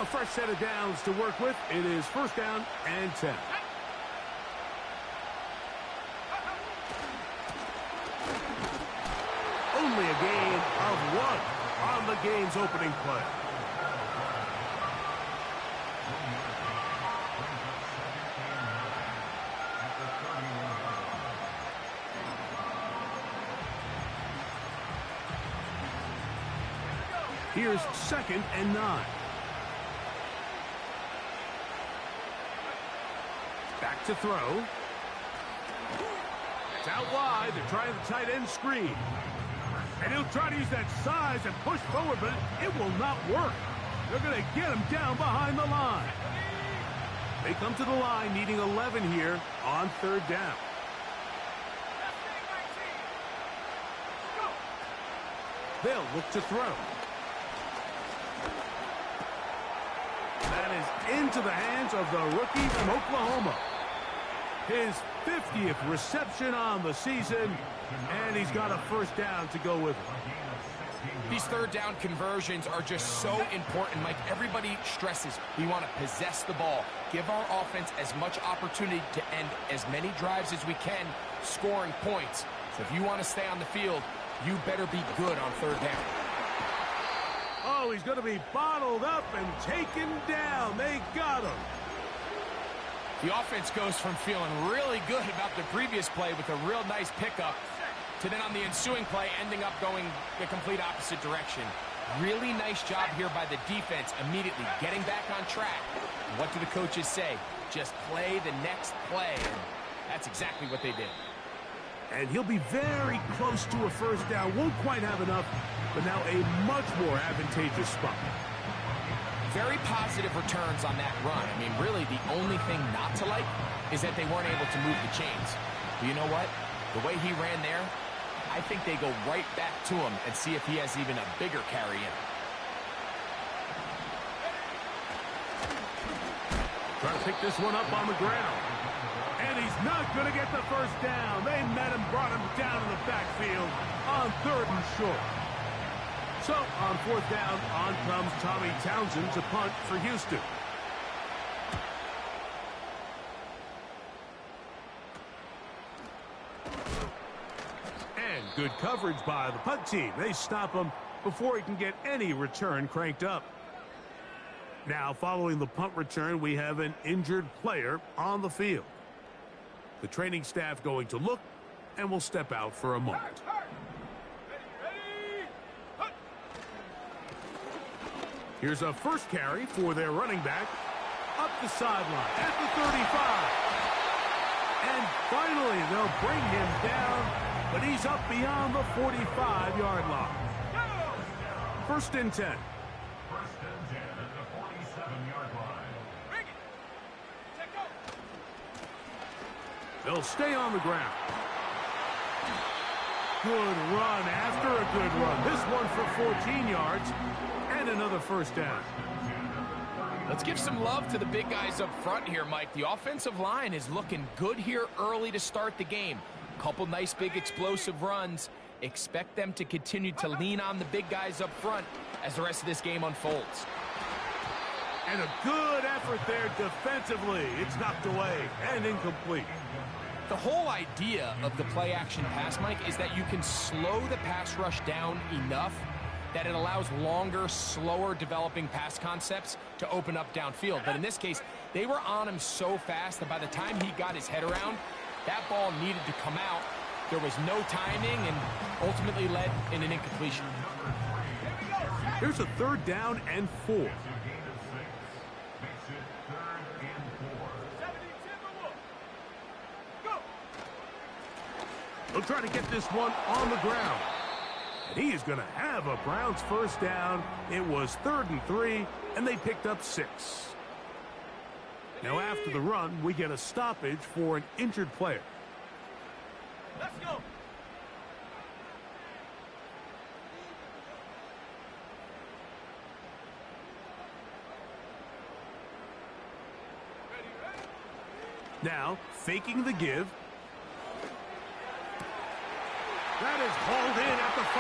A fresh set of downs to work with. It is first down and 10. Only a gain of 1 on the game's opening play. Here's 2nd and 9. Back to throw. It's out wide. They're trying the tight end screen. And he'll try to use that size and push forward, but it will not work. They're going to get him down behind the line. They come to the line needing 11 here on 3rd down. They'll look to throw. That is into the hands of the rookie from Oklahoma. His 50th reception on the season, and he's got a first down to go with it. These 3rd down conversions are just so important, Mike. Everybody stresses we want to possess the ball, give our offense as much opportunity to end as many drives as we can, scoring points. So if you want to stay on the field, you better be good on 3rd down. Oh, he's going to be bottled up and taken down. They got him. The offense goes from feeling really good about the previous play with a real nice pickup to then on the ensuing play ending up going the complete opposite direction. Really nice job here by the defense immediately getting back on track. What do the coaches say? Just play the next play. And that's exactly what they did. And he'll be very close to a first down. Won't quite have enough, but now a much more advantageous spot. Very positive returns on that run. I mean, really, the only thing not to like is that they weren't able to move the chains. But you know what? The way he ran there, I think they go right back to him and see if he has even a bigger carry in. Trying to pick this one up on the ground. And he's not going to get the first down. They met him, brought him down in the backfield on 3rd and short. So, on 4th down, on comes Tommy Townsend to punt for Houston. And good coverage by the punt team. They stop him before he can get any return cranked up. Now, following the punt return, we have an injured player on the field. The training staff going to look and will step out for a moment. Here's a first carry for their running back up the sideline at the 35. And finally, they'll bring him down, but he's up beyond the 45-yard line. 1st and 10. They'll stay on the ground. Good run after a good run. This one for 14 yards and another first down. Let's give some love to the big guys up front here, Mike. The offensive line is looking good here early to start the game. Couple nice big explosive runs. Expect them to continue to lean on the big guys up front as the rest of this game unfolds. And a good effort there defensively. It's knocked away and incomplete. The whole idea of the play-action pass, Mike, is that you can slow the pass rush down enough that it allows longer, slower developing pass concepts to open up downfield. But in this case, they were on him so fast that by the time he got his head around, that ball needed to come out. There was no timing and ultimately led in an incompletion. Here's a 3rd down and 4. They'll try to get this one on the ground. And he is going to have a Browns first down. It was 3rd and 3, and they picked up 6. Now after the run, we get a stoppage for an injured player. Let's go. Now, faking the give. That is hauled in at the 5.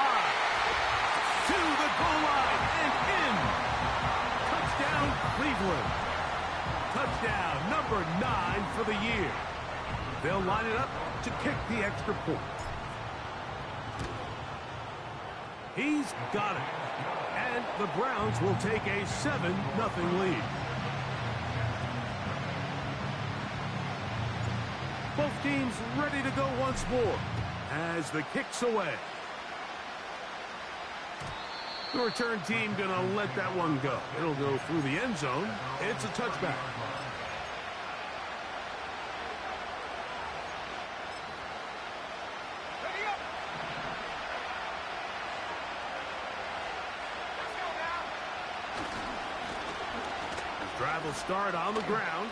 To the goal line and in. Touchdown, Cleveland. Touchdown, number 9 for the year. They'll line it up to kick the extra point. He's got it. And the Browns will take a 7-0 lead. Both teams ready to go once more as the kick's away. The return team going to let that one go. It'll go through the end zone. It's a touchback. The drive will start on the ground.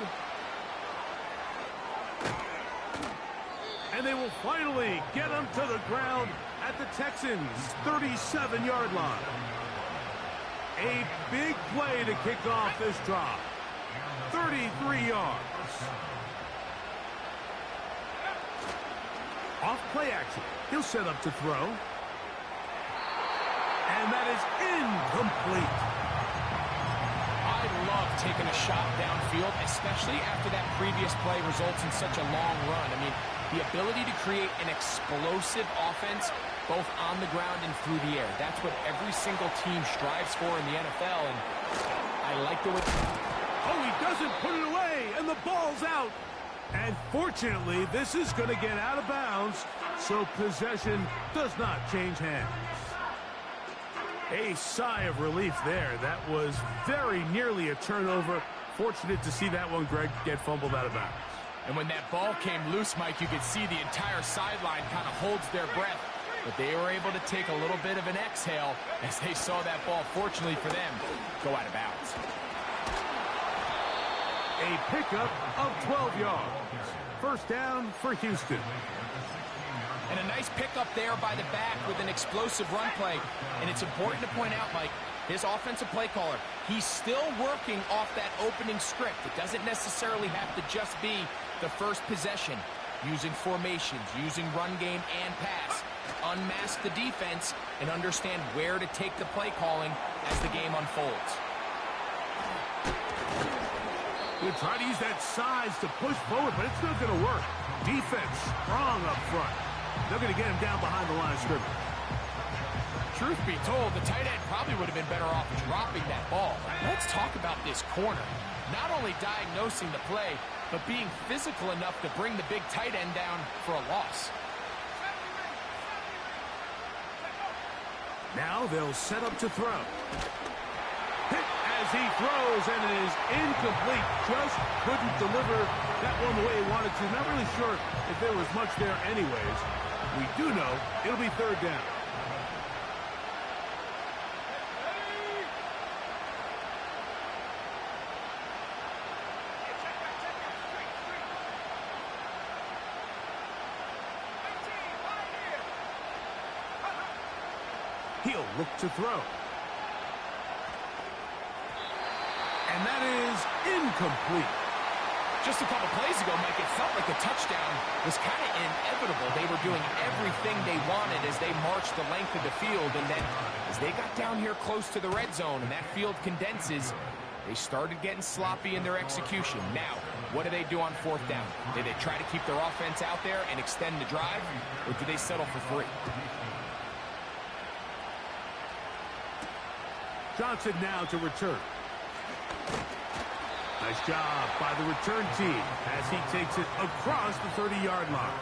And they will finally get him to the ground at the Texans' 37-yard line. A big play to kick off this drive. 33 yards. Off play action. He'll set up to throw. And that is incomplete. I love taking a shot downfield, especially after that previous play results in such a long run. I mean, the ability to create an explosive offense both on the ground and through the air. That's what every single team strives for in the NFL, and I like the way... Oh, he doesn't put it away, and the ball's out. And fortunately, this is going to get out of bounds, so possession does not change hands. A sigh of relief there. That was very nearly a turnover. Fortunate to see that one, Greg, get fumbled out of bounds. And when that ball came loose, Mike, you could see the entire sideline kind of holds their breath. But they were able to take a little bit of an exhale as they saw that ball, fortunately for them, go out of bounds. A pickup of 12 yards. First down for Houston. And a nice pickup there by the back with an explosive run play. And it's important to point out, Mike, his offensive play caller, he's still working off that opening script. It doesn't necessarily have to just be the first possession. Using formations, using run game and pass. Unmask the defense and understand where to take the play calling as the game unfolds. He'll try to use that size to push forward, but it's not going to work. Defense strong up front. They're going to get him down behind the line of scrimmage. Truth be told, the tight end probably would have been better off dropping that ball. Let's talk about this corner. Not only diagnosing the play, but being physical enough to bring the big tight end down for a loss. Now they'll set up to throw. Hit as he throws, and it is incomplete. Just couldn't deliver that one the way he wanted to. Not really sure if there was much there anyways. We do know it'll be third down. He'll look to throw. And that is incomplete. Just a couple plays ago, Mike, it felt like a touchdown was kind of inevitable. They were doing everything they wanted as they marched the length of the field. And then as they got down here close to the red zone and that field condenses, they started getting sloppy in their execution. Now, what do they do on fourth down? Do they try to keep their offense out there and extend the drive? Or do they settle for 3? Johnson now to return. Nice job by the return team as he takes it across the 30-yard line.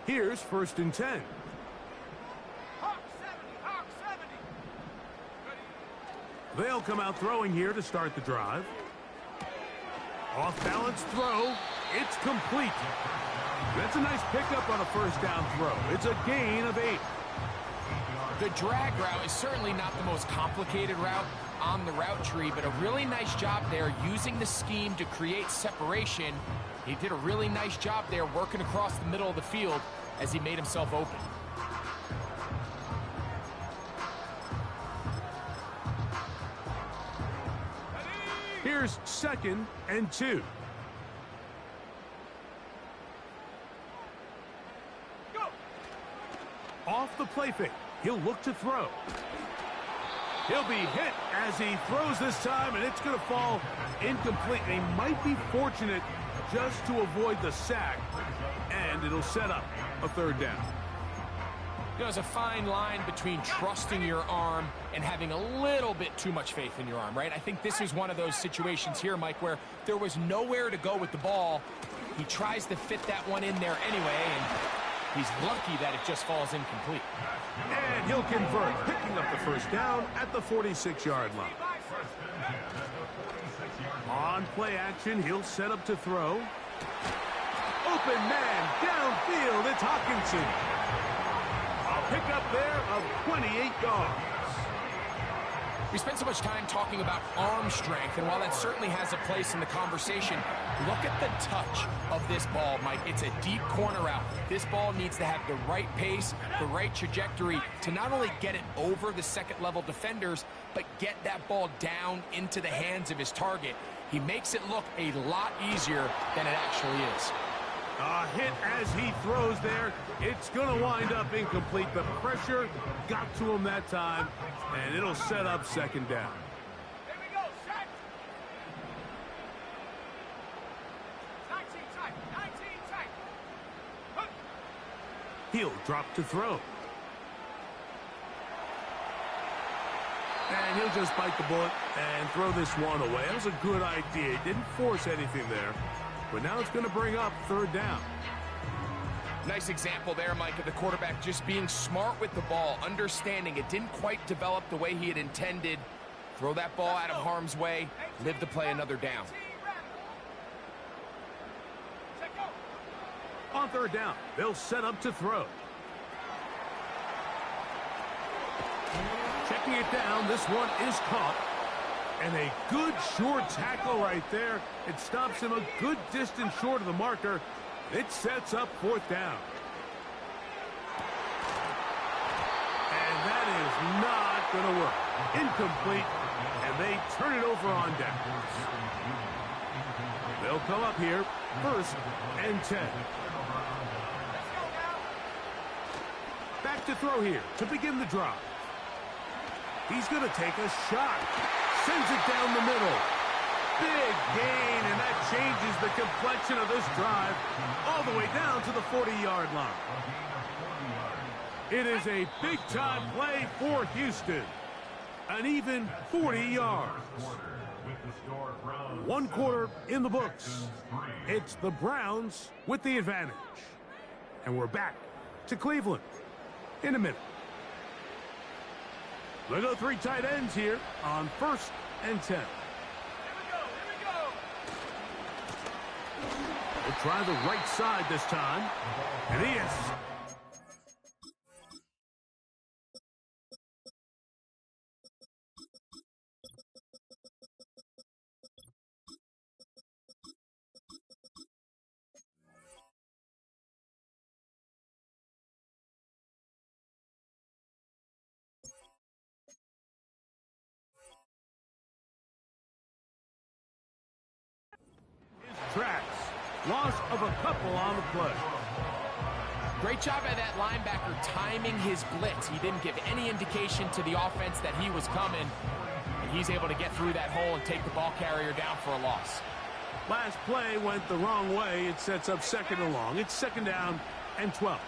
Here's first and 10. They'll come out throwing here to start the drive. Off balance throw. It's complete. That's a nice pickup on a first down throw. It's a gain of 8. The drag route is certainly not the most complicated route on the route tree, but a really nice job there using the scheme to create separation. He did a really nice job there working across the middle of the field as he made himself open. Here's 2nd and 2. Go. Off the play fake. He'll look to throw. He'll be hit as he throws this time, and it's going to fall incomplete. He might be fortunate just to avoid the sack, and it'll set up a 3rd down. There's a fine line between trusting your arm and having a little bit too much faith in your arm, right? I think this is one of those situations here, Mike, where there was nowhere to go with the ball. He tries to fit that one in there anyway, and he's lucky that it just falls incomplete. And he'll convert, picking up the 1st down at the 46-yard line. On play action, he'll set up to throw. Open man, downfield, it's Hawkinson. A pickup there of 28 yards. We spent so much time talking about arm strength, and while that certainly has a place in the conversation, look at the touch of this ball, Mike. It's a deep corner route. This ball needs to have the right pace, the right trajectory to not only get it over the 2nd-level defenders, but get that ball down into the hands of his target. He makes it look a lot easier than it actually is. A hit as he throws there. It's going to wind up incomplete. The pressure got to him that time, and it'll set up 2nd down. Here we go, set. 19 tight, 19 tight. Huh. He'll drop to throw. And he'll just bite the bullet and throw this one away. That was a good idea. He didn't force anything there. But now it's going to bring up 3rd down. Nice example there, Mike, of the quarterback just being smart with the ball, understanding it didn't quite develop the way he had intended. Throw that ball out of harm's way, live to play another down. On 3rd down, they'll set up to throw. Checking it down, this one is caught. And a good short tackle right there. It stops him a good distance short of the marker. It sets up 4th down. And that is not going to work. Incomplete, and they turn it over on down. They'll come up here, 1st and 10. Back to throw here to begin the drive. He's going to take a shot. Sends it down the middle. Big gain, and that changes the complexion of this drive all the way down to the 40-yard line. It is a big-time play for Houston. An even 40 yards. 1 quarter in the books. It's the Browns with the advantage. And we're back to Cleveland in a minute. They go 3 tight ends here on 1st and 10. Here we go. We'll try the right side this time. And he is. Tracks. Loss of a couple on the play. Great job by that linebacker timing his blitz. He didn't give any indication to the offense that he was coming. And he's able to get through that hole and take the ball carrier down for a loss. Last play went the wrong way. It sets up 2nd and long. It's 2nd down and 12.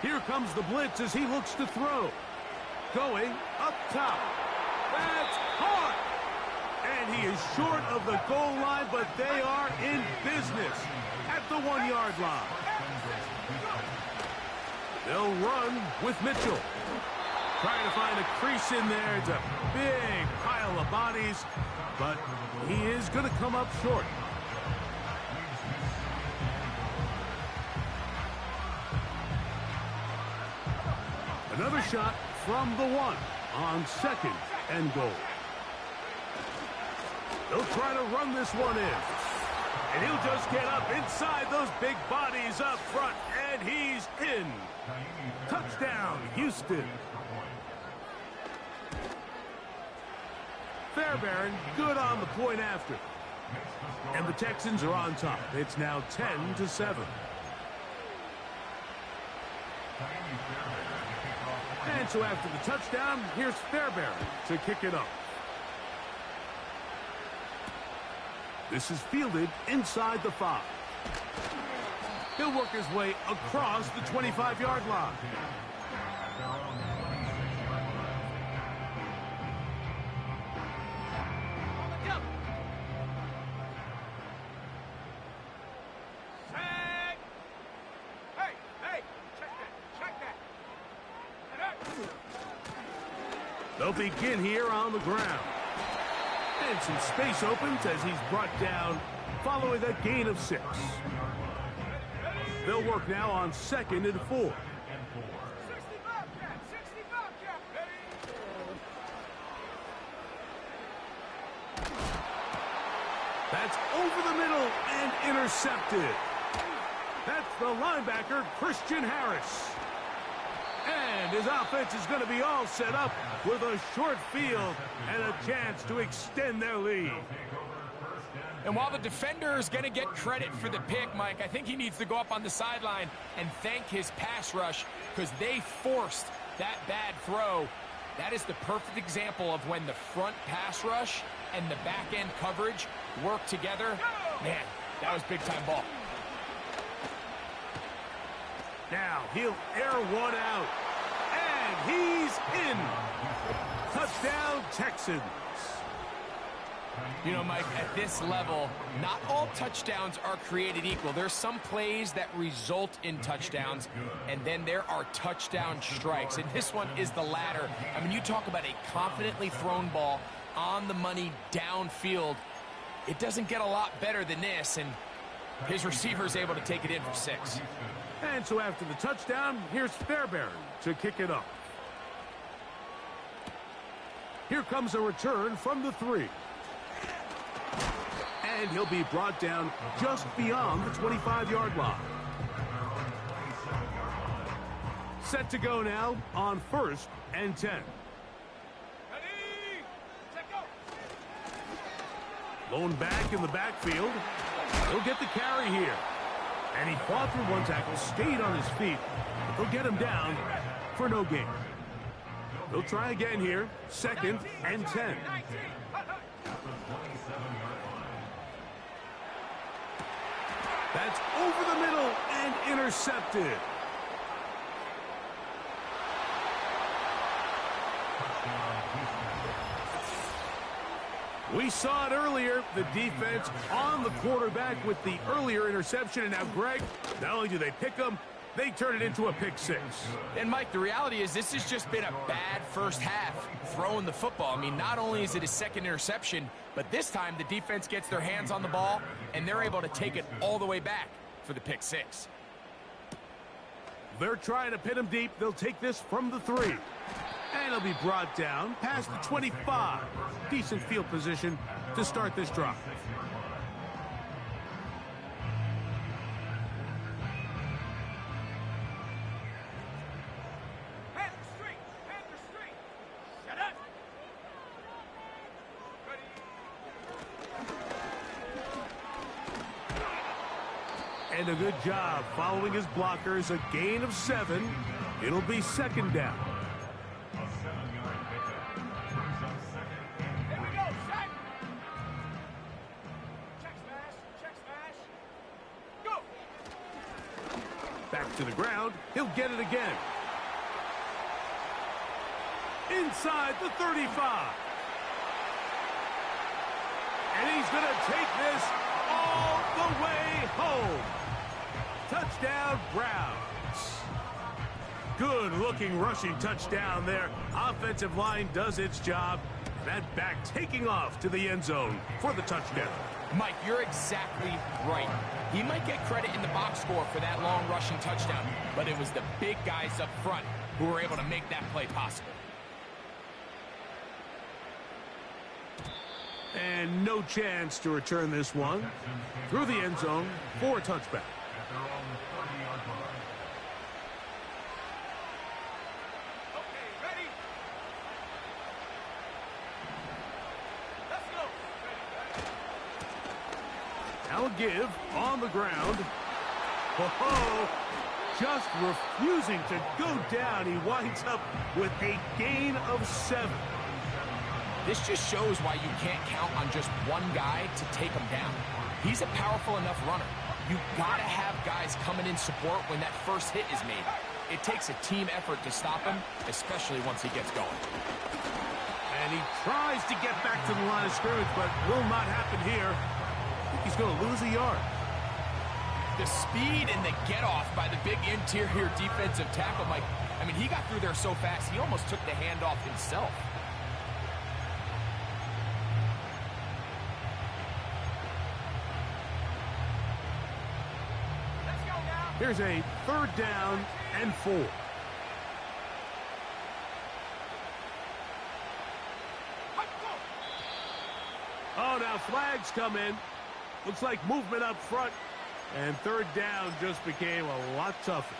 Here comes the blitz as he looks to throw. Going up top. That's caught. And he is short of the goal line, but they are in business at the 1-yard line. They'll run with Mitchell. Trying to find a crease in there. It's a big pile of bodies, but he is going to come up short. Another shot from the 1 on 2nd and goal. They'll try to run this one in. And he'll just get up inside those big bodies up front, and he's in. Touchdown, Houston. Fairbairn good on the point after. And the Texans are on top. It's now 10-7. And so after the touchdown, here's Fairbairn to kick it up. This is fielded inside the 5. He'll work his way across the 25-yard line. They'll begin here on the ground. And some space opens as he's brought down following a gain of 6. They'll work now on 2nd and 4. That's over the middle and intercepted. That's the linebacker, Christian Harris. And his offense is going to be all set up with a short field and a chance to extend their lead. And while the defender is going to get credit for the pick, Mike, I think he needs to go up on the sideline and thank his pass rush because they forced that bad throw. That is the perfect example of when the front pass rush and the back-end coverage work together. Man, that was big-time ball. Now he'll air one out. And he's in. Touchdown, Texans. You know, Mike, at this level, not all touchdowns are created equal. There's some plays that result in touchdowns, and then there are touchdown strikes. And this one is the latter. I mean, you talk about a confidently thrown ball on the money downfield. It doesn't get a lot better than this, and his receiver is able to take it in for 6. And so after the touchdown, here's Fairbairn to kick it up. Here comes a return from the 3. And he'll be brought down just beyond the 25-yard line. Set to go now on 1st and 10. Lone back in the backfield. He'll get the carry here. And he fought through one tackle, stayed on his feet. But they'll get him down for no gain. They'll try again here, 2nd and 10. That's over the middle and intercepted. We saw it earlier, the defense on the quarterback with the earlier interception. And now, Greg, not only do they pick him, they turn it into a pick 6. And, Mike, the reality is this has just been a bad first half throwing the football. I mean, not only is it a second interception, but this time the defense gets their hands on the ball, and they're able to take it all the way back for the pick 6. They're trying to pin him deep. They'll take this from the 3. And he'll be brought down past the 25. Decent field position to start this drive. And a good job following his blockers. A gain of 7. It'll be 2nd down. Back to the ground. He'll get it again. Inside the 35. And he's going to take this all the way home. Touchdown, Browns. Good-looking rushing touchdown there. Offensive line does its job. That back taking off to the end zone for the touchdown. Mike, you're exactly right. He might get credit in the box score for that long rushing touchdown, but it was the big guys up front who were able to make that play possible. And no chance to return this one through the end zone for a touchback. Okay, ready? Let's go. Ready. Now a give on the ground. Oh, just refusing to go down. He winds up with a gain of 7. This just shows why you can't count on just one guy to take him down. He's a powerful enough runner. You gotta have guys coming in support when that first hit is made. It takes a team effort to stop him, especially once he gets going. And he tries to get back to the line of scrimmage, but will not happen here. I think he's going to lose a yard. The speed and the get-off by the big interior defensive tackle, Mike. I mean, he got through there so fast, he almost took the handoff himself. Let's go now. Here's a 3rd down and 4. Oh, now flags come in. Looks like movement up front. And 3rd down just became a lot tougher.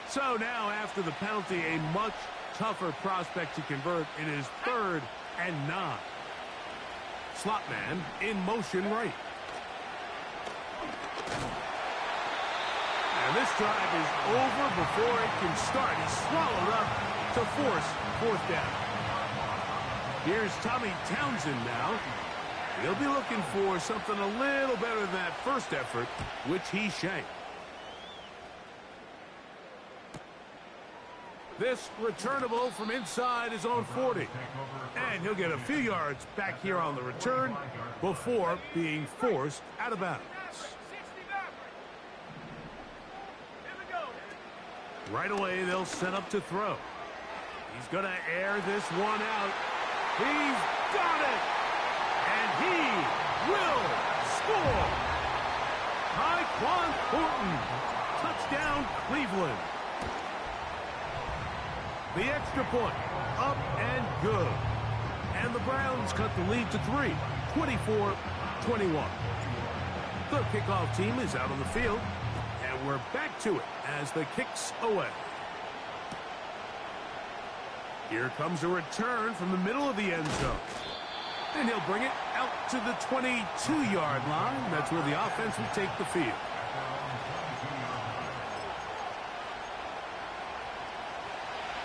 So now, after the penalty, a much tougher prospect to convert. It is 3rd and 9. Slot man in motion right. And this drive is over before it can start. He's swallowed up to force 4th down. Here's Tommy Townsend now. He'll be looking for something a little better than that first effort, which he shanked. This returnable from inside his own 40. And he'll get a few yards back here on the return before being forced out of bounds. 60 back. Here we go. Right away, they'll set up to throw. He's going to air this one out. He's got it! And he will score! Tyquan Thornton. Touchdown, Cleveland. The extra point, up and good. And the Browns cut the lead to 3, 24-21. The kickoff team is out on the field, and we're back to it as the kick's away. Here comes a return from the middle of the end zone. And he'll bring it out to the 22-yard line. That's where the offense will take the field.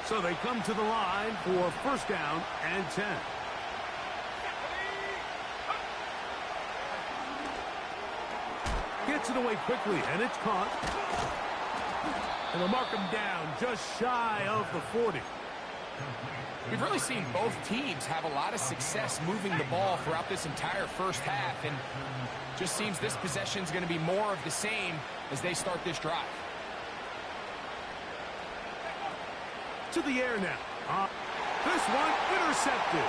So they come to the line for 1st down and 10. Gets it away quickly, and it's caught. And they'll mark him down just shy of the 40. We've really seen both teams have a lot of success moving the ball throughout this entire first half, and just seems this possession is going to be more of the same as they start this drive. To the air now. This one intercepted.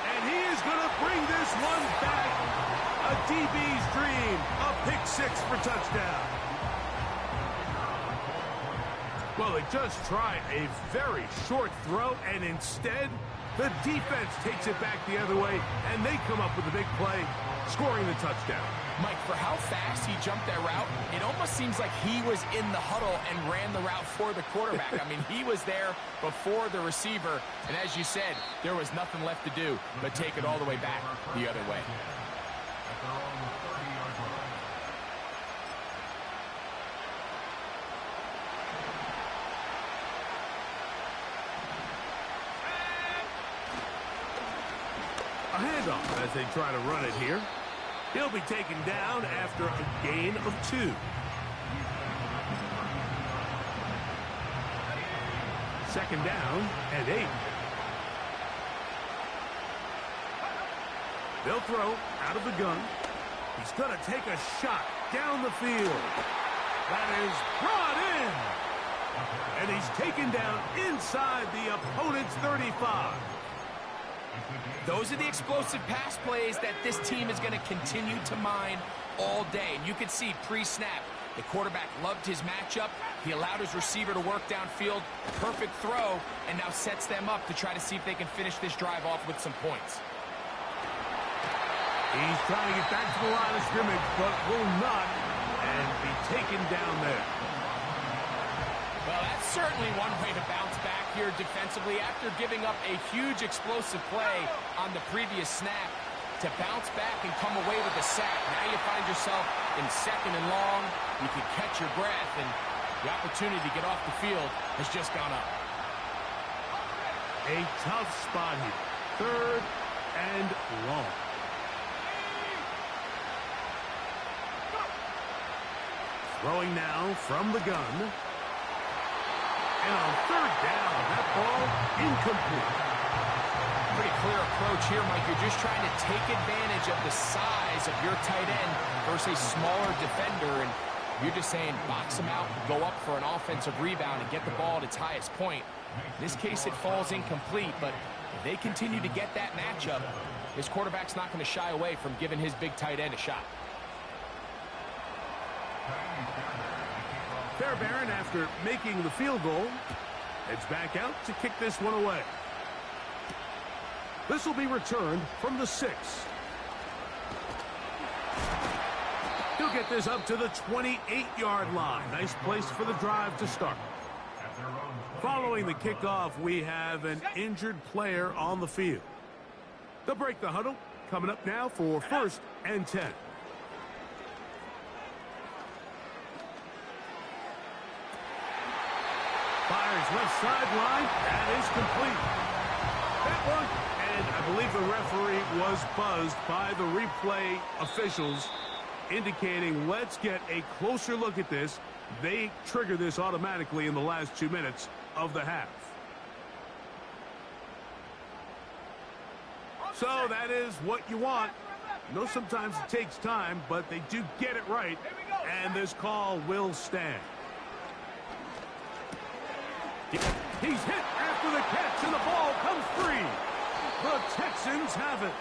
And he is going to bring this one back. A DB's dream. A pick 6 for touchdown. Well, they just tried a very short throw, and instead, the defense takes it back the other way, and they come up with a big play, scoring the touchdown. Mike, for how fast he jumped that route, it almost seems like he was in the huddle and ran the route for the quarterback. I mean, he was there before the receiver, and as you said, there was nothing left to do but take it all the way back the other way. A handoff as they try to run it here. He'll be taken down after a gain of 2. Second down and 8. They'll throw out of the gun. He's going to take a shot down the field. That is brought in. And he's taken down inside the opponent's 35. Those are the explosive pass plays that this team is going to continue to mine all day. And you can see pre-snap, the quarterback loved his matchup. He allowed his receiver to work downfield, perfect throw, and now sets them up to try to see if they can finish this drive off with some points. He's trying to get back to the line of scrimmage, but will not, and be taken down there. Well, that's certainly one way to bounce back here defensively after giving up a huge explosive play on the previous snap. To bounce back and come away with a sack. Now you find yourself in second and long. You can catch your breath, and the opportunity to get off the field has just gone up. A tough spot here. Third and long. Throwing now from the gun. And on third down, that ball incomplete. Pretty clear approach here, Mike. You're just trying to take advantage of the size of your tight end versus a smaller defender, and you're just saying box him out, go up for an offensive rebound, and get the ball at its highest point. In this case, it falls incomplete, but if they continue to get that matchup, his quarterback's not going to shy away from giving his big tight end a shot. Fairbairn, after making the field goal, heads back out to kick this one away. This will be returned from the 6. He'll get this up to the 28-yard line. Nice place for the drive to start. Following the kickoff, we have an injured player on the field. They'll break the huddle. Coming up now for 1st and 10. Fires left sideline. That is complete. That one. And I believe the referee was buzzed by the replay officials, indicating let's get a closer look at this. They trigger this automatically in the last 2 minutes of the half. So that is what you want. I know sometimes it takes time, but they do get it right, and this call will stand. He's hit after the catch, and the ball comes free. The Texans have it.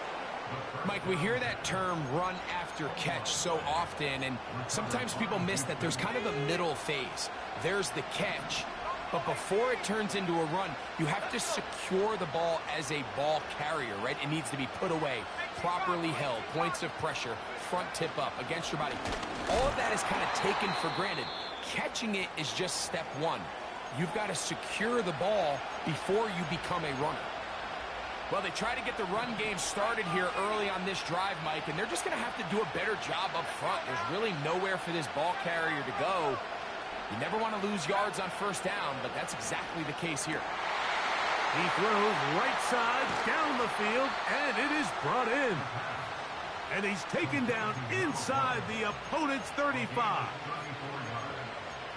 Mike, we hear that term run after catch so often, and sometimes people miss that there's kind of a middle phase. There's the catch, but before it turns into a run, you have to secure the ball as a ball carrier, right? It needs to be put away, properly held, points of pressure, front tip up against your body. All of that is kind of taken for granted. Catching it is just step one. You've got to secure the ball before you become a runner. Well, they try to get the run game started here early on this drive, Mike, and they're just going to have to do a better job up front. There's really nowhere for this ball carrier to go. You never want to lose yards on 1st down, but that's exactly the case here. He throws right side down the field, and it is brought in. And he's taken down inside the opponent's 35.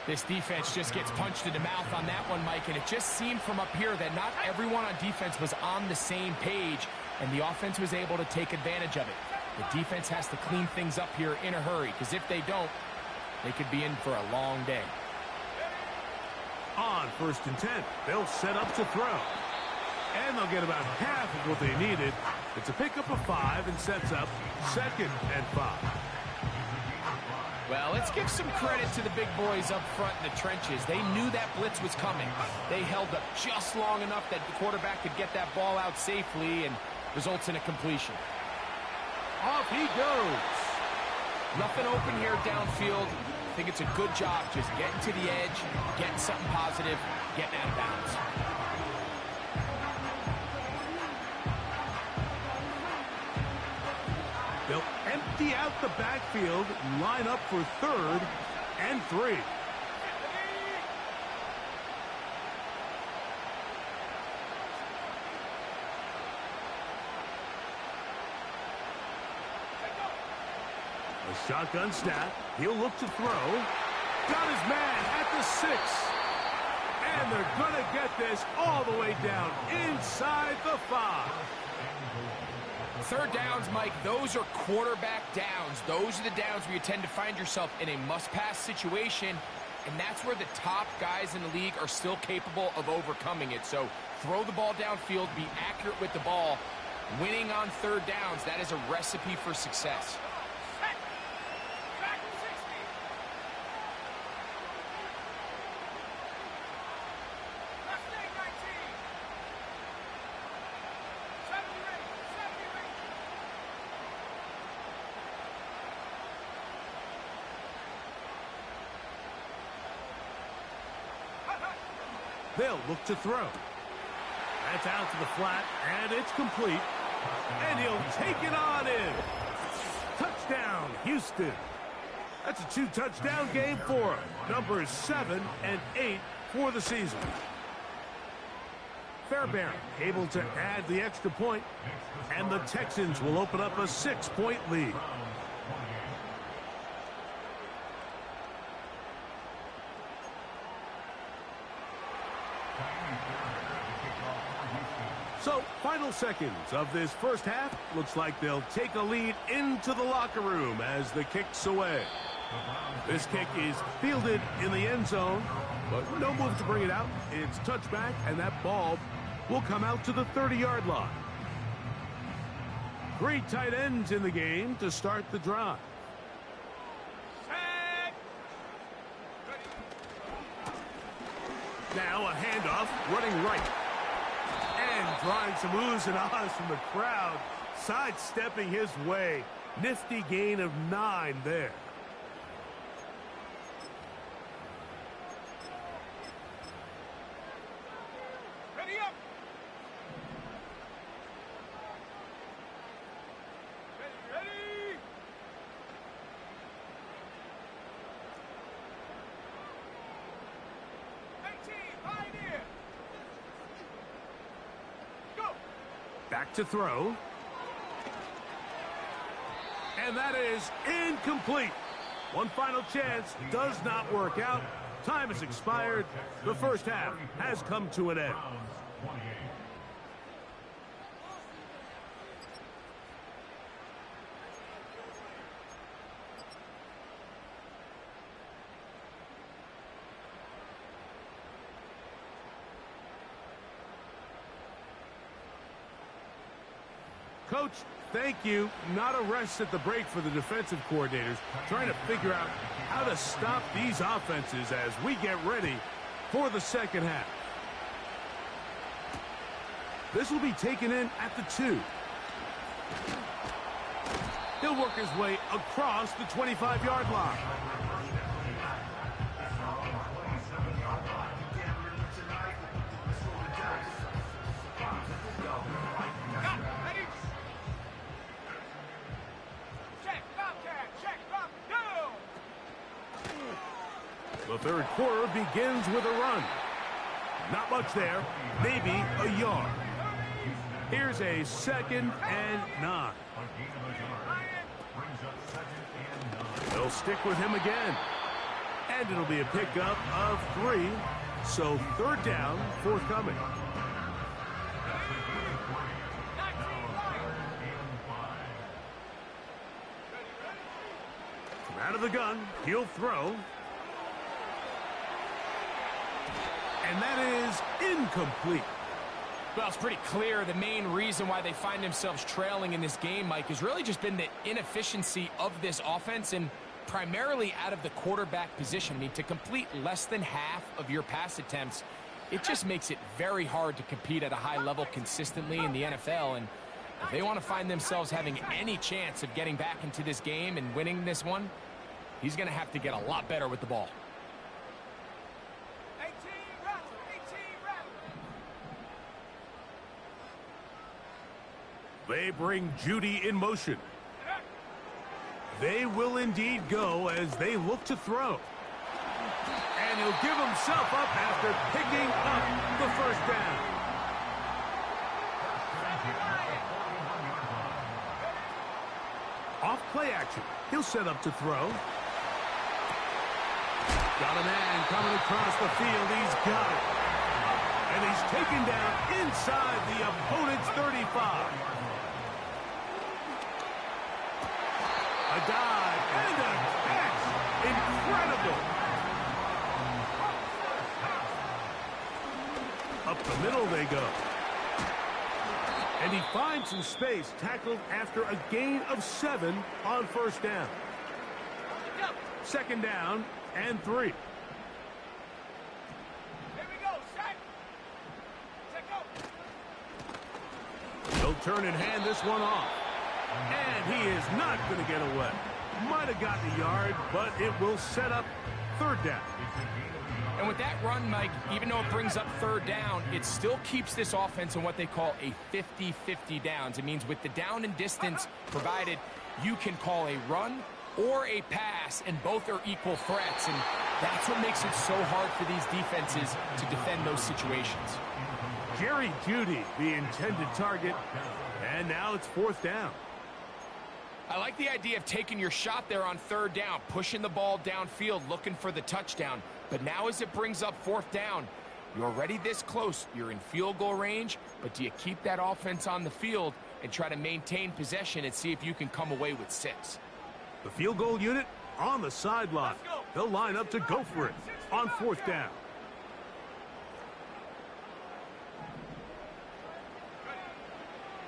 This defense just gets punched in the mouth on that one, Mike, and it just seemed from up here that not everyone on defense was on the same page, and the offense was able to take advantage of it. The defense has to clean things up here in a hurry, because if they don't, they could be in for a long day. On 1st and 10, they'll set up to throw. And they'll get about half of what they needed. It's a pickup of 5 and sets up 2nd and 5. Well, let's give some credit to the big boys up front in the trenches. They knew that blitz was coming. They held up just long enough that the quarterback could get that ball out safely and results in a completion. Off he goes. Nothing open here downfield. I think it's a good job just getting to the edge, getting something positive, getting out of bounds. They'll empty out the backfield, line up for 3rd and 3. A shotgun snap. He'll look to throw. Got his man at the 6. And they're going to get this all the way down inside the 5. 3rd downs, Mike, those are quarterback downs. Those are the downs where you tend to find yourself in a must-pass situation, and that's where the top guys in the league are still capable of overcoming it. So throw the ball downfield, be accurate with the ball, Winning on third downs, that is a recipe for success. Set. Back to 60. Let's stay 19. 70 ready. 70 ready. They'll look to throw. That's out to the flat, and it's complete. And he'll take it on in. Touchdown, Houston. That's a 2-touchdown game for him. Numbers 7 and 8 for the season. Fairbairn able to add the extra point, and the Texans will open up a 6-point lead. So, final seconds of this first half. Looks like they'll take a lead into the locker room as the kick's away. This kick is fielded in the end zone, but no move to bring it out. It's touchback, and that ball will come out to the 30-yard line. 3 tight ends in the game to start the drive. Set. Ready. Now a handoff, running right. And drawing some oohs and ahs from the crowd, sidestepping his way. Nifty gain of 9 there. Ready up. Ready, ready. Pioneer. Go. Back to throw. And that is incomplete. One final chance does not work out. Time has expired. The first half has come to an end. Coach, thank you. Not a rest at the break for the defensive coordinators, trying to figure out how to stop these offenses as we get ready for the second half. This will be taken in at the 2. He'll work his way across the 25-yard line. The third quarter begins with a run. Not much there, maybe a yard. Here's a 2nd and 9. They'll stick with him again. And it'll be a pickup of 3. So 3rd down forthcoming. From out of the gun, he'll throw. And that is incomplete. Well, it's pretty clear the main reason why they find themselves trailing in this game, Mike, has really just been the inefficiency of this offense and primarily out of the quarterback position. I mean, to complete less than half of your pass attempts, it just makes it very hard to compete at a high level consistently in the NFL. And if they want to find themselves having any chance of getting back into this game and winning this one, he's going to have to get a lot better with the ball. They bring Judy in motion. They will indeed go as they look to throw. And he'll give himself up after picking up the first down. Off play action. He'll set up to throw. Got a man coming across the field. He's got it. And he's taken down inside the opponent's 35. A dive and a catch. Incredible. Up the middle they go. And he finds some space, tackled after a gain of 7 on first down. Second down and 3. Here we go, set. Set, go. He'll turn and hand this one off. And he is not going to get away. Might have gotten a yard, but it will set up third down. And with that run, Mike, even though it brings up third down, it still keeps this offense in what they call a 50-50 downs. It means with the down and distance provided, you can call a run or a pass, and both are equal threats. And that's what makes it so hard for these defenses to defend those situations. Jerry Jeudy, the intended target, and now it's fourth down. I like the idea of taking your shot there on third down, pushing the ball downfield, looking for the touchdown. But now as it brings up fourth down, you're already this close. You're in field goal range, but do you keep that offense on the field and try to maintain possession and see if you can come away with 6? The field goal unit on the sideline. They'll line up to go for it on fourth down.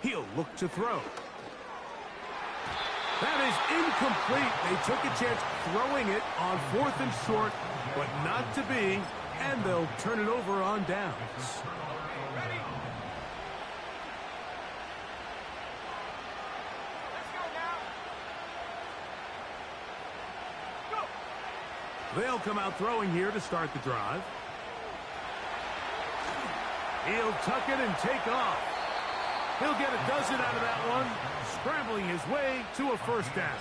He'll look to throw. That is incomplete. They took a chance throwing it on fourth and short, but not to be, and they'll turn it over on downs. Ready? Let's go now. Go. They'll come out throwing here to start the drive. He'll tuck it and take off. He'll get a dozen out of that one, scrambling his way to a first down.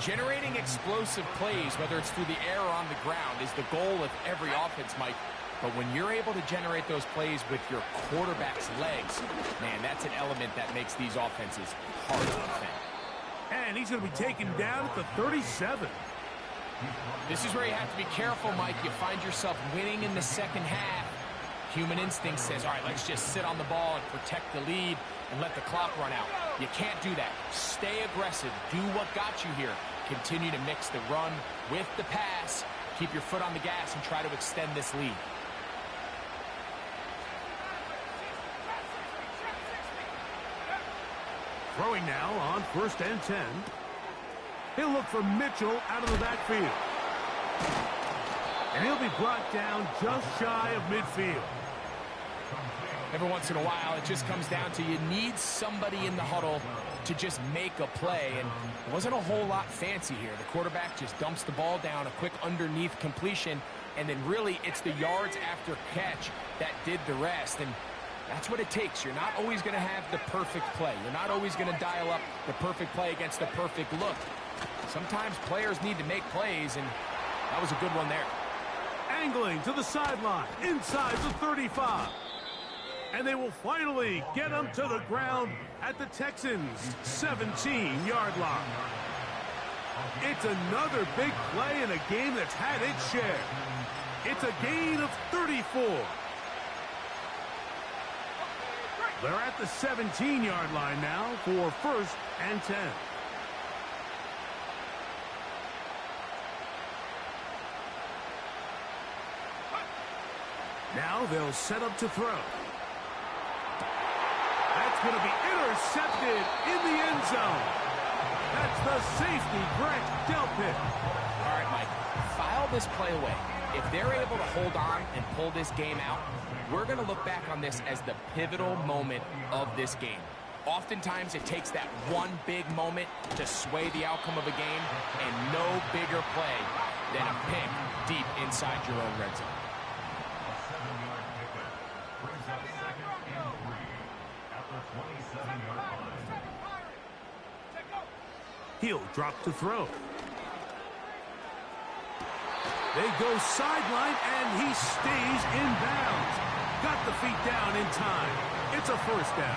Generating explosive plays, whether it's through the air or on the ground, is the goal of every offense, Mike. But when you're able to generate those plays with your quarterback's legs, man, that's an element that makes these offenses hard to defend. And he's going to be taken down at the 37. This is where you have to be careful, Mike. You find yourself winning in the second half. Human instinct says, all right, let's just sit on the ball and protect the lead and let the clock run out. You can't do that. Stay aggressive. Do what got you here. Continue to mix the run with the pass. Keep your foot on the gas and try to extend this lead. Throwing now on first and 10. He'll look for Mitchell out of the backfield. And he'll be brought down just shy of midfield. Every once in a while, it just comes down to you need somebody in the huddle to just make a play. And it wasn't a whole lot fancy here. The quarterback just dumps the ball down, a quick underneath completion, and then really it's the yards after catch that did the rest. And that's what it takes. You're not always going to have the perfect play. You're not always going to dial up the perfect play against the perfect look. Sometimes players need to make plays, and that was a good one there. Angling to the sideline, inside the 35. And they will finally get him to the ground at the Texans' 17-yard line. It's another big play in a game that's had its share. It's a gain of 34. They're at the 17-yard line now for first and 10. Now they'll set up to throw. That's going to be intercepted in the end zone. That's the safety, Grant Delpit. All right, Mike, file this play away. If they're able to hold on and pull this game out, we're going to look back on this as the pivotal moment of this game. Oftentimes, it takes that one big moment to sway the outcome of a game, and no bigger play than a pick deep inside your own red zone. He'll drop to throw. They go sideline, and he stays in bounds. Got the feet down in time. It's a first down.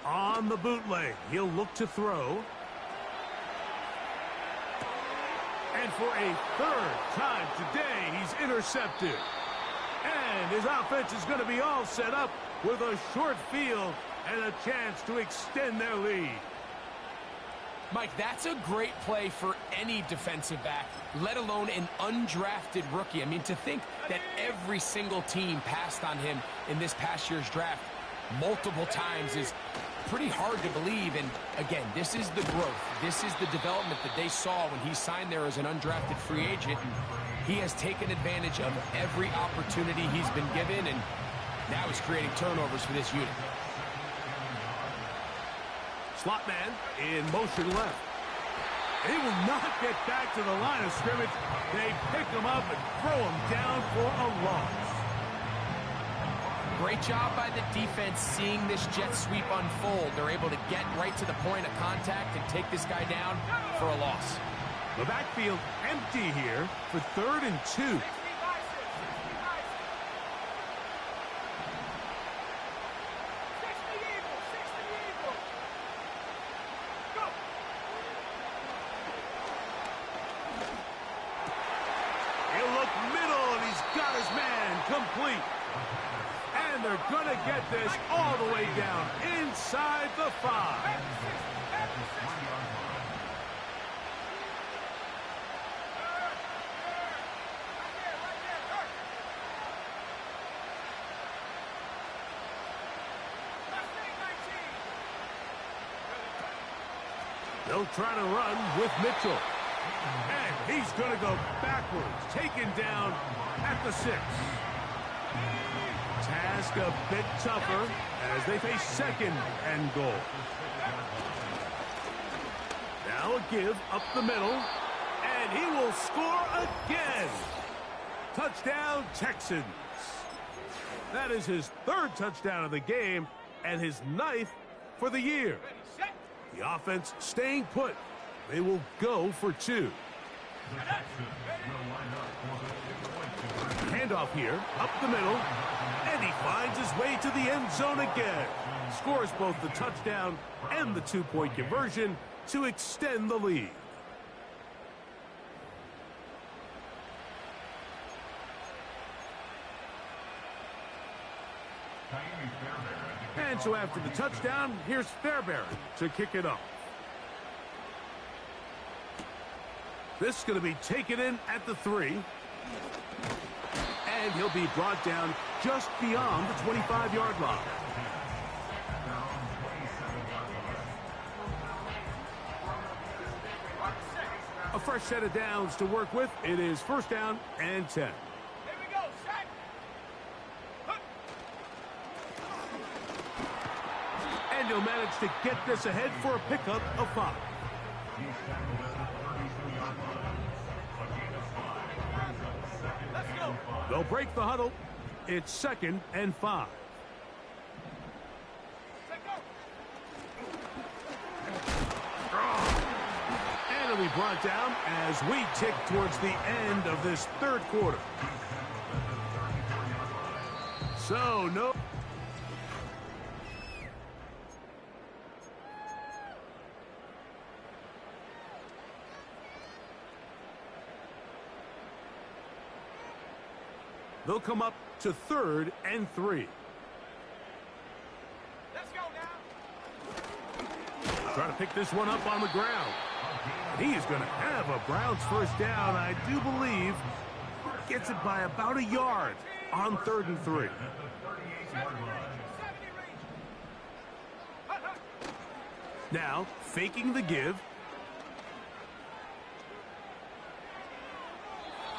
On the bootleg, he'll look to throw. And for a third time today, he's intercepted. And And his offense is going to be all set up with a short field and a chance to extend their lead. Mike, that's a great play for any defensive back, let alone an undrafted rookie. I mean, to think that every single team passed on him in this past year's draft multiple times is pretty hard to believe. And again, this is the growth. This is the development that they saw when he signed there as an undrafted free agent. And he has taken advantage of every opportunity he's been given, and now he's creating turnovers for this unit. Slot man in motion left. He will not get back to the line of scrimmage. They pick him up and throw him down for a loss. Great job by the defense seeing this jet sweep unfold. They're able to get right to the point of contact and take this guy down for a loss. The backfield empty here for 3rd and 2. Complete. And they're going to get this all the way down inside the 5. They'll try to run with Mitchell. And he's going to go backwards, taken down at the 6. Task a bit tougher as they face 2nd and goal. Now a give up the middle, and he will score again. Touchdown, Texans. That is his 3rd touchdown of the game and his 9th for the year. The offense staying put. They will go for 2. Handoff here, up the middle, and he finds his way to the end zone again. Scores both the touchdown and the 2-point conversion to extend the lead. And so after the touchdown, here's Fairbairn to kick it off. This is going to be taken in at the 3. And he'll be brought down just beyond the 25-yard line. A fresh set of downs to work with. It is 1st down and 10. Here we go, sack. And he'll manage to get this ahead for a pickup of 5. They'll break the huddle. It's 2nd and 5. And it'll be brought down as we tick towards the end of this 3rd quarter. So, no. They'll come up to 3rd and 3. Let's go now. Trying to pick this one up on the ground. He is going to have a Browns 1st down, I do believe. Gets it by about a yard on 3rd and 3. Now, faking the give.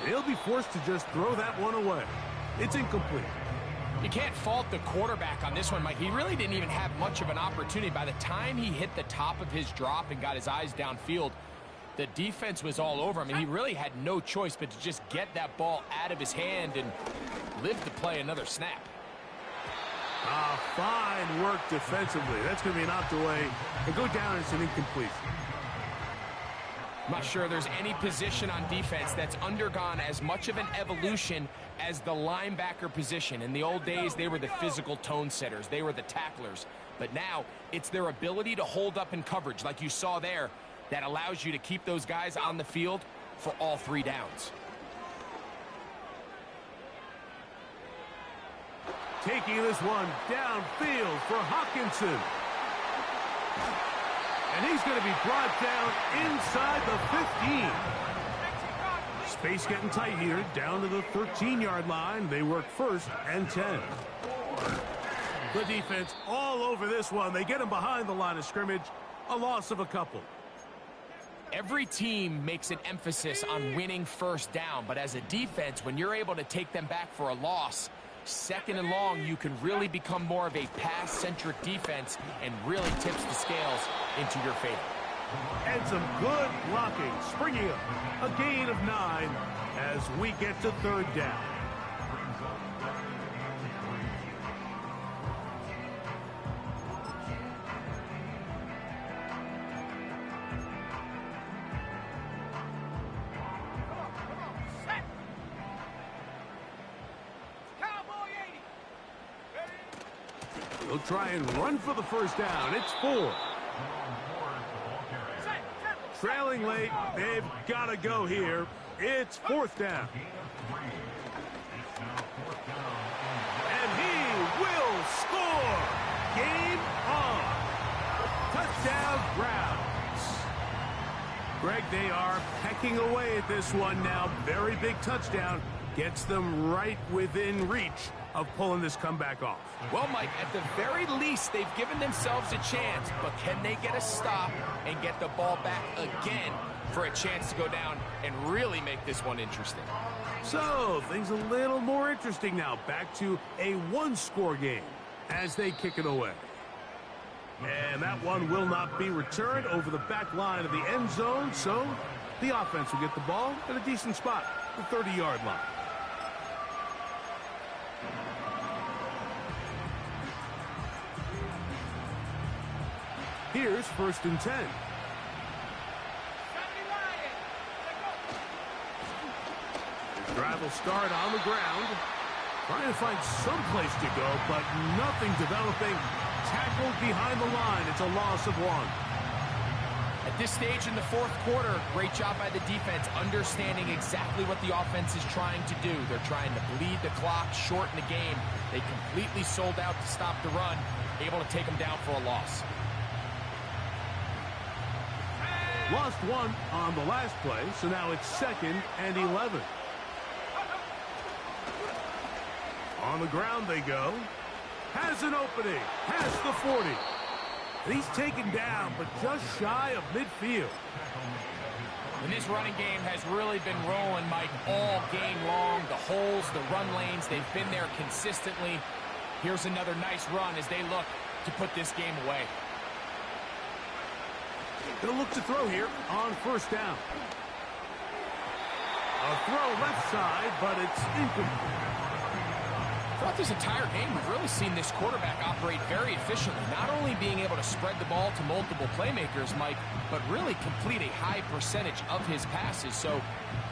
He'll be forced to just throw that one away. It's incomplete. You can't fault the quarterback on this one, Mike. He really didn't even have much of an opportunity. By the time he hit the top of his drop and got his eyes downfield, the defense was all over him. I mean, he really had no choice but to just get that ball out of his hand and live to play another snap. Fine work defensively. That's going to be knocked away and go down as an incompletion. I'm not sure there's any position on defense that's undergone as much of an evolution as the linebacker position. In the old days, they were the physical tone setters. They were the tacklers. But now, it's their ability to hold up in coverage, like you saw there, that allows you to keep those guys on the field for all 3 downs. Taking this one downfield for Hawkinson. And he's going to be brought down inside the 15. Space getting tight here, down to the 13-yard line. They work 1st and 10. The defense all over this one. They get him behind the line of scrimmage. A loss of a couple. Every team makes an emphasis on winning 1st down, but as a defense, when you're able to take them back for a loss, 2nd and long, you can really become more of a pass-centric defense and really tips the scales into your favor. And some good blocking, springing up a gain of 9 as we get to 3rd down. They'll try and run for the 1st down. It's 4. Trailing late, they've got to go here. It's 4th down. And he will score. Game on. Touchdown Browns. Greg, they are pecking away at this one now. Very big touchdown. Gets them right within reach of pulling this comeback off. Well, Mike, at the very least, they've given themselves a chance, but can they get a stop and get the ball back again for a chance to go down and really make this one interesting? So, things a little more interesting now. Back to a 1-score game as they kick it away. And that one will not be returned over the back line of the end zone, so the offense will get the ball at a decent spot, the 30-yard line. Here's 1st and 10. The drive will start on the ground. Trying to find some place to go, but nothing developing. Tackled behind the line. It's a loss of 1. At this stage in the 4th quarter, great job by the defense, understanding exactly what the offense is trying to do. They're trying to bleed the clock, shorten the game. They completely sold out to stop the run, able to take them down for a loss. Lost 1 on the last play, so now it's 2nd and 11. On the ground they go. Has an opening. Past the 40. And he's taken down, but just shy of midfield. And this running game has really been rolling, Mike, all game long. The holes, the run lanes, they've been there consistently. Here's another nice run as they look to put this game away. They'll look to throw here on 1st down. A throw left side, but it's incomplete. Throughout this entire game, we've really seen this quarterback operate very efficiently, not only being able to spread the ball to multiple playmakers, Mike, but really complete a high percentage of his passes. So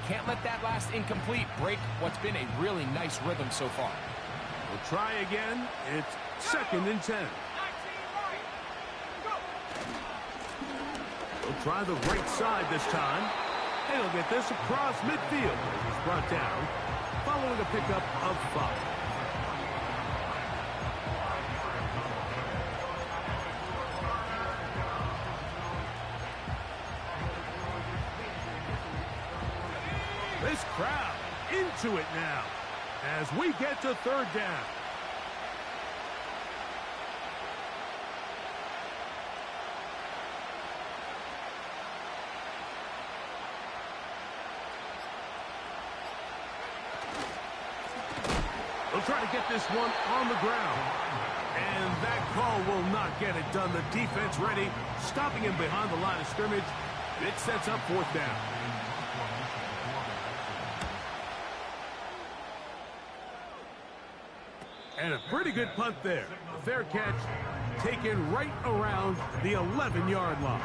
can't let that last incomplete break what's been a really nice rhythm so far. We'll try again. It's 2nd and 10. They'll try the right side this time. And he'll get this across midfield. He's brought down following a pickup of 5. This crowd into it now as we get to 3rd down. They'll try to get this one on the ground. And that call will not get it done. The defense ready, stopping him behind the line of scrimmage. It sets up 4th down. And a pretty good punt there. A fair catch taken right around the 11-yard line.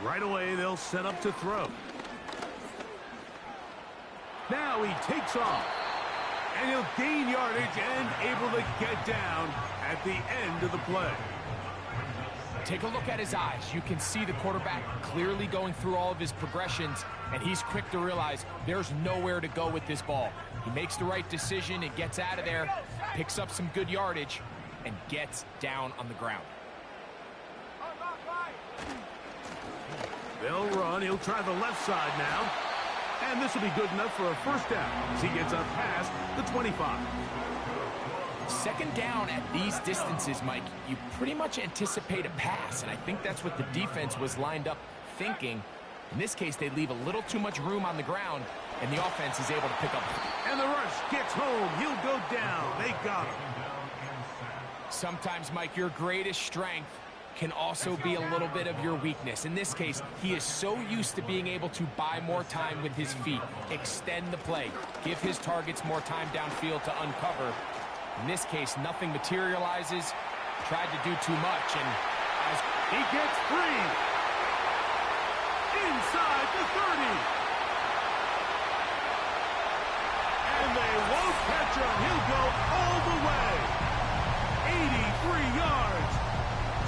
Right away, they'll set up to throw. Now he takes off. And he'll gain yardage and able to get down at the end of the play. Take a look at his eyes. You can see the quarterback clearly going through all of his progressions, and he's quick to realize there's nowhere to go with this ball. He makes the right decision and gets out of there, picks up some good yardage, and gets down on the ground. They'll run. He'll try the left side now. And this will be good enough for a first down as he gets up past the 25. Second down at these distances, Mike, you pretty much anticipate a pass, and I think that's what the defense was lined up thinking. In this case, they leave a little too much room on the ground, and the offense is able to pick up. And the rush gets home. He'll go down. They got him. Sometimes, Mike, your greatest strength can also be a little bit of your weakness. In this case, he is so used to being able to buy more time with his feet, extend the play, give his targets more time downfield to uncover. In this case, nothing materializes. Tried to do too much, and as he gets free inside the 30. And they won't catch him. He'll go all the way. 83 yards.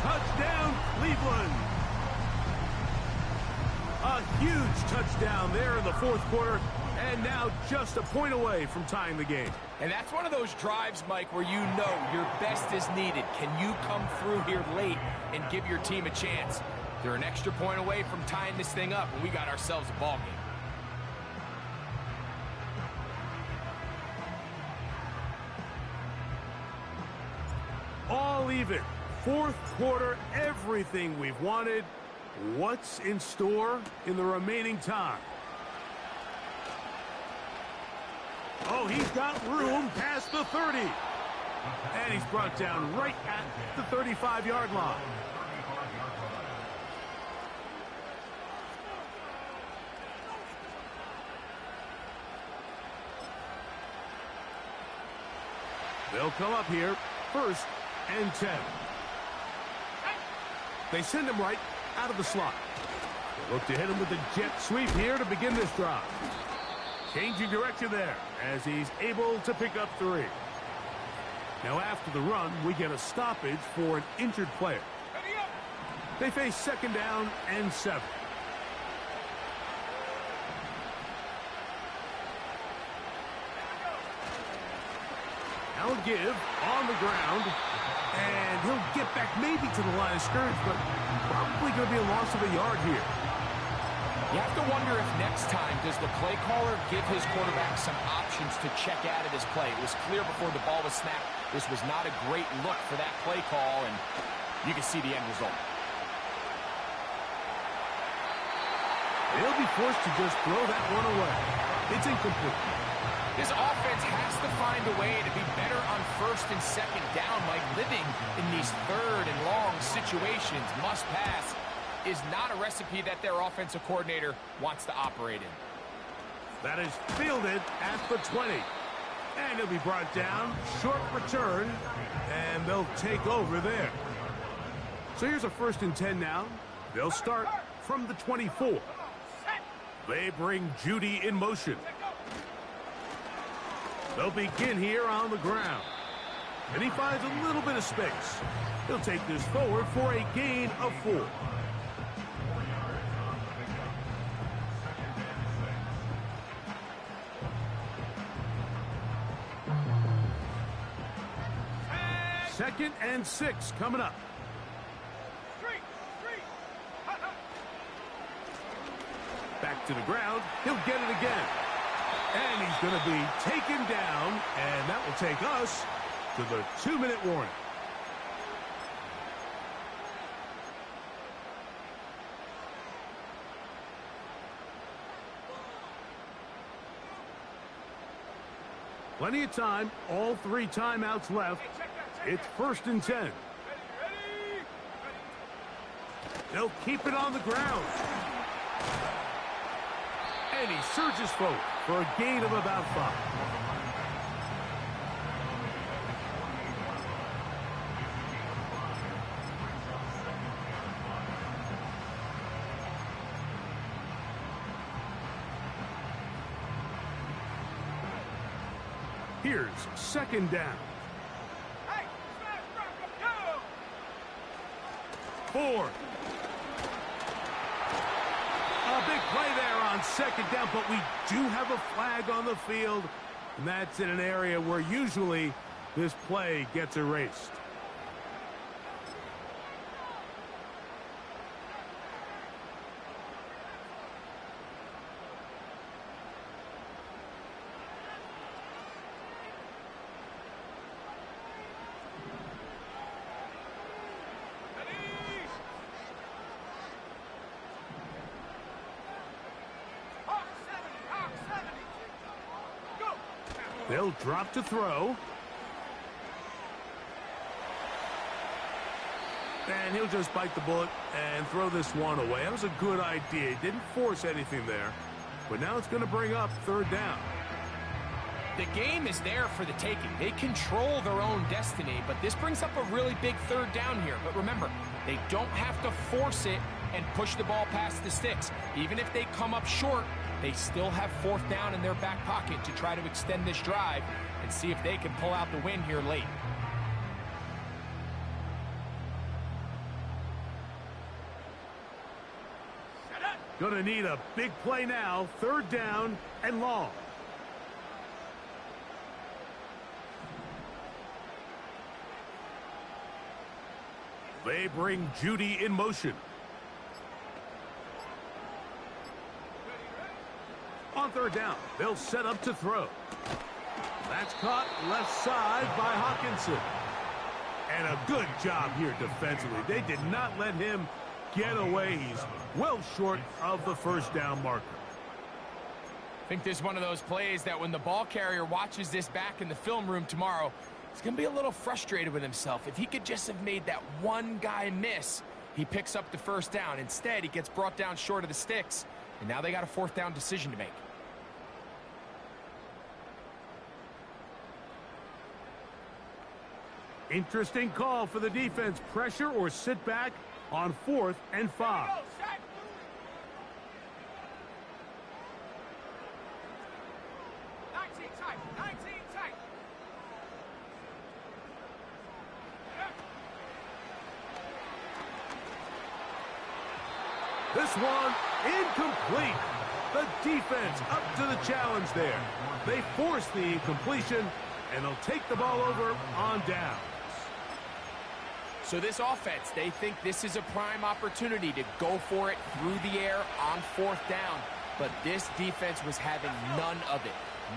Touchdown, Cleveland. A huge touchdown there in the fourth quarter, and now just a point away from tying the game. And that's one of those drives, Mike, where you know your best is needed. Can you come through here late and give your team a chance? They're an extra point away from tying this thing up, and we got ourselves a ball game. All even. Fourth quarter, everything we've wanted. What's in store in the remaining time? Oh, he's got room past the 30. And he's brought down right at the 35-yard line. They'll come up here, 1st and 10. They send him right out of the slot. They look to hit him with the jet sweep here to begin this drive. Changing direction there as he's able to pick up 3. Now after the run, we get a stoppage for an injured player. They face 2nd down and 7. Now a give on the ground. And he'll get back maybe to the line of scrimmage, but probably going to be a loss of a yard here. You have to wonder if next time does the play caller give his quarterback some options to check out of his play. It was clear before the ball was snapped this was not a great look for that play call, and you can see the end result. They'll be forced to just throw that one away. It's incomplete. This offense has to find a way to be better on 1st and 2nd down. Like living in these 3rd and long situations, must pass, is not a recipe that their offensive coordinator wants to operate in. That is fielded at the 20. And he'll be brought down. Short return. And they'll take over there. So here's a 1st and 10 now. They'll start from the 24. They bring Judy in motion. They'll begin here on the ground. And he finds a little bit of space. He'll take this forward for a gain of 4. Second and 6 coming up. Back to the ground. He'll get it again. And he's going to be taken down, and that will take us to the 2-minute warning. Plenty of time, all 3 timeouts left. It's 1st and 10. They'll keep it on the ground. And he surges forward for a gain of about 5. Here's second down. Hey, smash, rock 'em, go! 4. A big play there on second down, but we do have a flag on the field, and that's in an area where usually this play gets erased. They'll drop to throw. And he'll just bite the bullet and throw this one away. That was a good idea. He didn't force anything there. But now it's going to bring up third down. The game is there for the taking. They control their own destiny, but this brings up a really big third down here. But remember, they don't have to force it and push the ball past the sticks. Even if they come up short, they still have fourth down in their back pocket to try to extend this drive and see if they can pull out the win here late. Gonna need a big play now. Third down and long. They bring Judy in motion. On third down, they'll set up to throw. That's caught left side by Hawkinson. And a good job here defensively. They did not let him get away. He's well short of the first down marker. I think this is one of those plays that when the ball carrier watches this back in the film room tomorrow, he's going to be a little frustrated with himself. If he could just have made that one guy miss, he picks up the first down. Instead, he gets brought down short of the sticks, and now they got a fourth down decision to make. Interesting call for the defense. Pressure or sit back on 4th and 5. Go, Shaq! 19 tight, 19 tight. This one incomplete. The defense up to the challenge there. They force the incompletion, and they'll take the ball over on down. So this offense, they think this is a prime opportunity to go for it through the air on fourth down. But this defense was having none of it.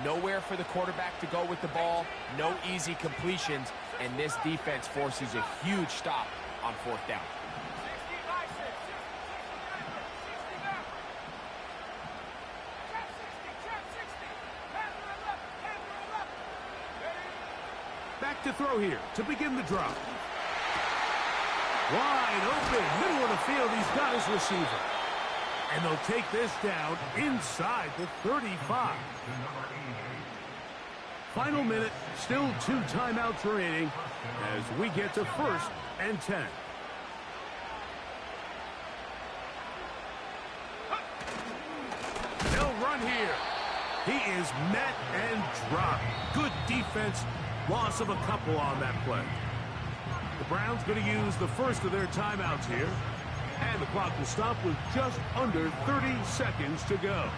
Nowhere for the quarterback to go with the ball, no easy completions, and this defense forces a huge stop on fourth down. 60 by 6, 60 back. Trap 60, trap 60. Panther 11. Ready? Back to throw here to begin the drop. Wide open, middle of the field. He's got his receiver. And they'll take this down inside the 35. Final minute, still 2 timeouts remaining as we get to 1st and 10. They'll run here. He is met and dropped. Good defense, loss of a couple on that play. The Browns going to use the first of their timeouts here. And the clock will stop with just under 30 seconds to go.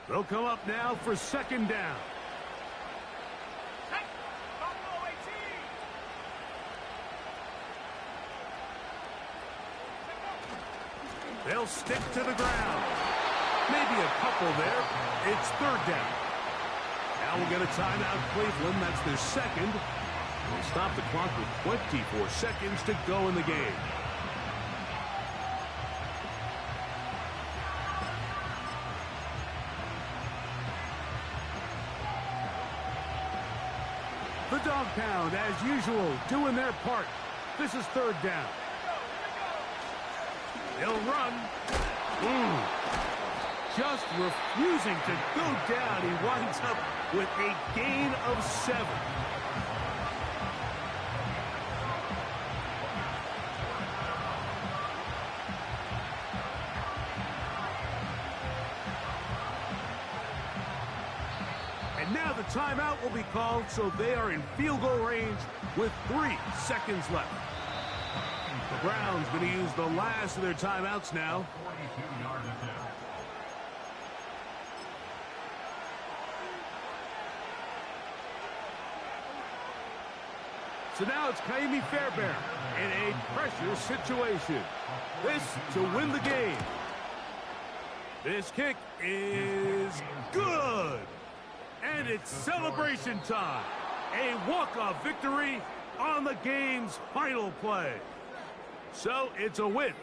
They'll come up now for second down. Hey, Buffalo 18. They'll stick to the ground. Maybe a couple there. It's third down. Now we'll get a timeout, Cleveland. That's their second. They'll stop the clock with 24 seconds to go in the game. The dog pound, as usual, doing their part. This is third down. They'll run. Ooh. Just refusing to go down. He winds up with a gain of 7. And now the timeout will be called, so they are in field goal range with 3 seconds left. The Browns going to use the last of their timeouts now. So now it's Kaimi Fairbairn in a pressure situation. This to win the game. This kick is good. And it's celebration time. A walk-off victory on the game's final play. So it's a win